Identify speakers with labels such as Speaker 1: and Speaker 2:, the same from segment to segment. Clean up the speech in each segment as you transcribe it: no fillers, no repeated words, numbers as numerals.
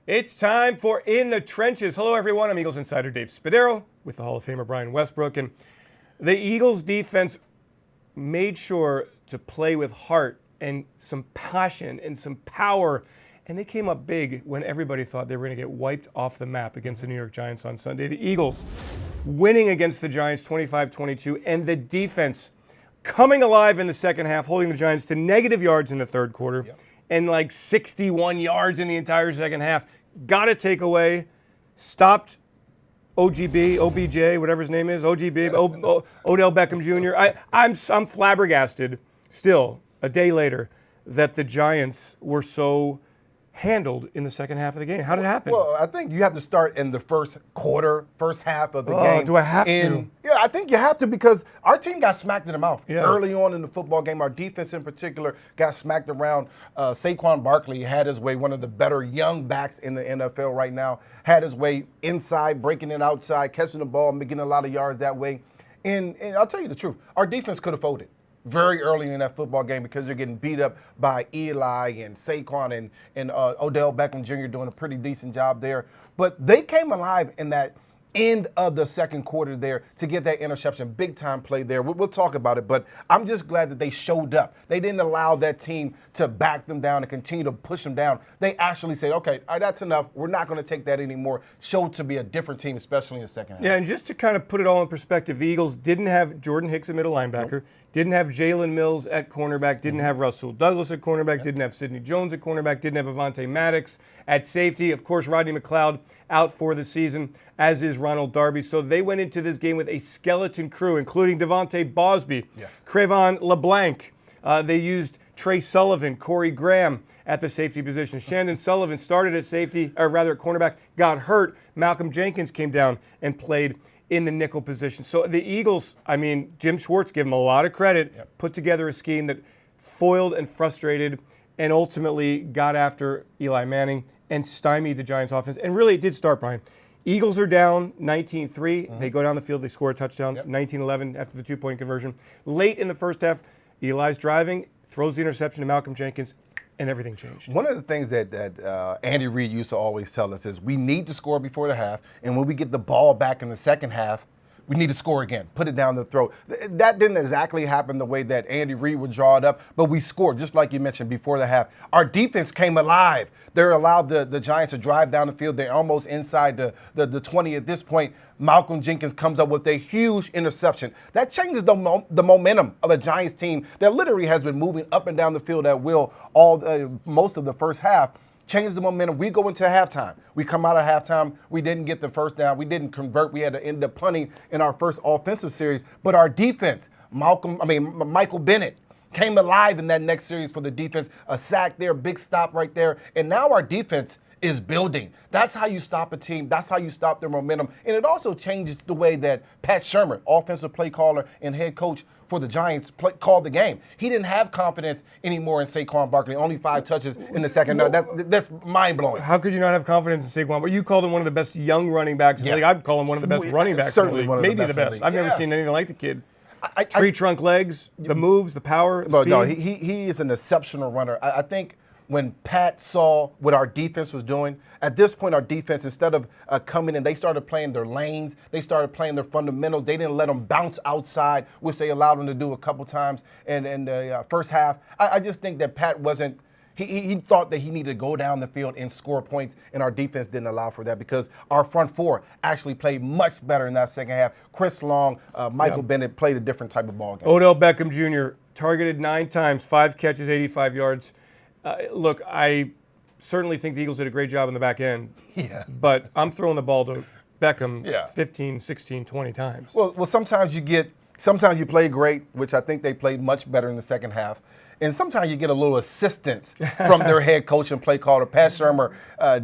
Speaker 1: It's time for In the Trenches. Hello, everyone. I'm Eagles insider Dave Spadaro with the Hall of Famer Brian Westbrook. And the Eagles defense made sure to play with heart and some passion and some power. And they came up big when everybody thought they were going to get wiped off the map against the New York Giants on Sunday. The Eagles winning against the Giants 25-22, and the defense coming alive in the second half, holding the Giants to negative yards in the third quarter. And like 61 yards in the entire second half. Got a takeaway, stopped OBJ, whatever his name is, Odell Beckham Jr. I'm flabbergasted still, a day later, that the Giants were so handled in the second half of the game. How did it happen?
Speaker 2: Well, I think you have to start in the first half of the game.
Speaker 1: Do I have to?
Speaker 2: Yeah, I think you have to because our team got smacked in the mouth
Speaker 1: early
Speaker 2: on in the football game. Our defense in particular got smacked around. Saquon Barkley had his way, one of the better young backs in the NFL right now, had his way inside, breaking it outside, catching the ball, making a lot of yards that way. And I'll tell you the truth, our defense could have folded very early in that football game because they're getting beat up by Eli and Saquon and Odell Beckham Jr. doing a pretty decent job there. But they came alive in that end of the second quarter there to get that interception. Big time play there. We'll talk about it, but I'm just glad that they showed up. They didn't allow that team to back them down and continue to push them down. They actually said, okay, all right, that's enough. We're not going to take that anymore. Showed to be a different team, especially in the second half.
Speaker 1: Yeah, and just to kind of put it all in perspective, the Eagles didn't have Jordan Hicks at middle linebacker, didn't have Jalen Mills at cornerback, didn't have Russell Douglas at cornerback, didn't have Sidney Jones at cornerback, didn't have Avonte Maddox at safety. Of course, Rodney McLeod out for the season, as is Ronald Darby. So they went into this game with a skeleton crew, including Devontae Bosby, Crevon LeBlanc. They used Trey Sullivan, Corey Graham at the safety position. Shandon Sullivan started at safety, or rather at cornerback, got hurt. Malcolm Jenkins came down and played in the nickel position. So the Eagles, I mean, Jim Schwartz gave them a lot of credit, put together a scheme that foiled and frustrated and ultimately got after Eli Manning and stymied the Giants offense. And really it did start, Brian. Eagles are down 19-3. They go down the field, they score a touchdown, 19-11 after the two-point conversion. Late in the first half, Eli's driving, throws the interception to Malcolm Jenkins, and everything changed.
Speaker 2: One of the things that Andy Reid used to always tell us is we need to score before the half, and when we get the ball back in the second half, we need to score again, put it down the throat. That didn't exactly happen the way that Andy Reid would draw it up, but we scored, just like you mentioned, before the half. Our defense came alive. They allowed the Giants to drive down the field. They're almost inside the 20 at this point. Malcolm Jenkins comes up with a huge interception. That changes the momentum of a Giants team that literally has been moving up and down the field at will most of the first half. Changes the momentum. We go into halftime. We come out of halftime. We didn't get the first down. We didn't convert. We had to end up punting in our first offensive series. But our defense, Michael Bennett, came alive in that next series for the defense. A sack there, big stop right there. And now our defense is building. That's how you stop a team. That's how you stop their momentum. And it also changes the way that Pat Shermer, offensive play caller and head coach for the Giants, called the game. He didn't have confidence anymore in Saquon Barkley. Only 5 touches in the second. No, that's mind-blowing.
Speaker 1: How could you not have confidence in Saquon? But you called him one of the best young running backs in the league. I'd call him one of the best running backs
Speaker 2: certainly
Speaker 1: in the league. Maybe the best. I've never seen anything like the kid. Tree trunk legs, the moves, the power, the speed.
Speaker 2: No, he is an exceptional runner. I think when Pat saw what our defense was doing, at this point our defense, instead of coming in, they started playing their lanes. They started playing their fundamentals. They didn't let them bounce outside, which they allowed them to do a couple times in the first half. I just think that Pat wasn't – he thought that he needed to go down the field and score points, and our defense didn't allow for that because our front four actually played much better in that second half. Chris Long, Michael Bennett played a different type of ball game.
Speaker 1: Odell Beckham Jr. targeted 9 times, 5 catches, 85 yards. Look, I certainly think the Eagles did a great job in the back end. But I'm throwing the ball to Beckham 15, 16, 20 times.
Speaker 2: Well, sometimes you play great, which I think they played much better in the second half. And sometimes you get a little assistance from their head coach and play caller. Pat Shermer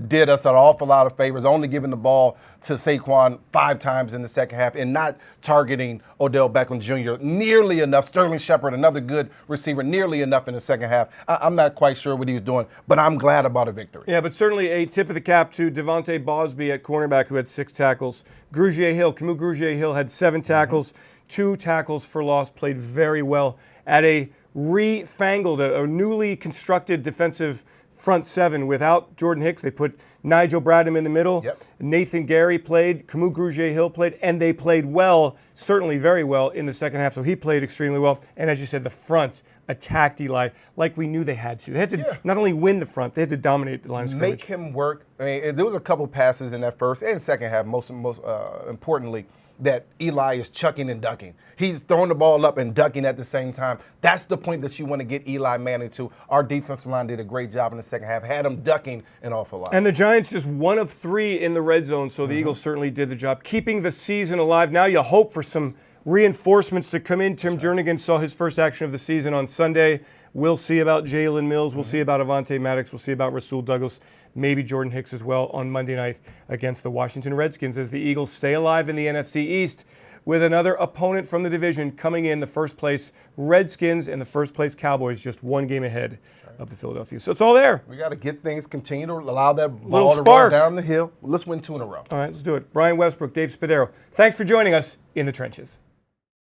Speaker 2: did us an awful lot of favors, only giving the ball to Saquon 5 times in the second half and not targeting Odell Beckham Jr. nearly enough. Sterling Shepard, another good receiver, nearly enough in the second half. I'm not quite sure what he was doing, but I'm glad about a victory.
Speaker 1: Yeah, but certainly a tip of the cap to Devontae Bosby at cornerback, who had 6 tackles. Camus Grugier-Hill had 7 tackles, 2 tackles for loss, played very well at a refangled, a newly constructed defensive front seven without Jordan Hicks. They put Nigel Bradham in the middle.
Speaker 2: Yep.
Speaker 1: Nathan Gary played. Camus Grugier-Hill played. And they played well, certainly very well, in the second half. So he played extremely well. And as you said, the front attacked Eli like we knew they had to. They had to not only win the front, they had to dominate the line of scrimmage.
Speaker 2: Make him work. I mean, there was a couple passes in that first and second half, most importantly, that Eli is chucking and ducking. He's throwing the ball up and ducking at the same time. That's the point that you want to get Eli Manning to. Our defensive line did a great job in the second half, had him ducking an awful lot.
Speaker 1: And the Giants just 1 of 3 in the red zone, so the Eagles certainly did the job, keeping the season alive. Now you hope for some reinforcements to come in. Tim Jernigan saw his first action of the season on Sunday. We'll see about Jalen Mills. We'll see about Avonte Maddox. We'll see about Rasul Douglas. Maybe Jordan Hicks as well on Monday night against the Washington Redskins as the Eagles stay alive in the NFC East with another opponent from the division coming in the first place Redskins and the first place Cowboys, just 1 game ahead of the Philadelphia. So it's all there.
Speaker 2: We got to get things, continue to allow that
Speaker 1: Little
Speaker 2: ball to
Speaker 1: spark.
Speaker 2: roll down the hill. Let's win 2 in a row.
Speaker 1: All right, let's do it. Brian Westbrook, Dave Spadaro, thanks for joining us in the trenches.